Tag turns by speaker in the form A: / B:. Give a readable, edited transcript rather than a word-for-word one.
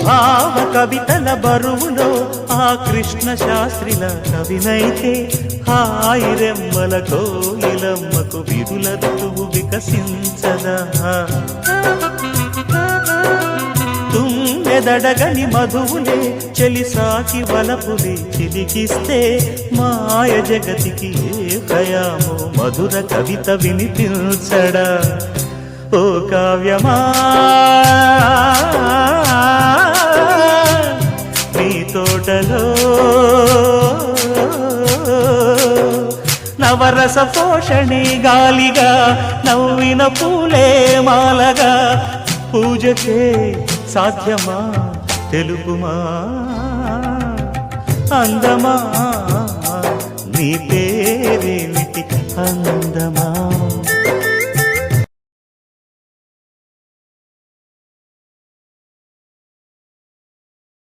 A: భావ కవితల బరువులో ఆ కృష్ణ శాస్త్రిల కవినైతే హాయి రెమ్మల కోయిలమ్మకు విరుల ఋతువు వికసించదా తుమ్మెదడగని మధువులే చెలిసాకి వలపులే చిలికిస్తే మాయ జగతికి ఏ భయామో మధుర కవిత వినిపించడా ఓ కావ్యమా నీ తోటలో నవరస పోషణి గాలిగా నవ్విన పూలే మాలగా పూజకే సాధ్యమా తెలుపుమా అందమా నీ పేరేమిటి అందమా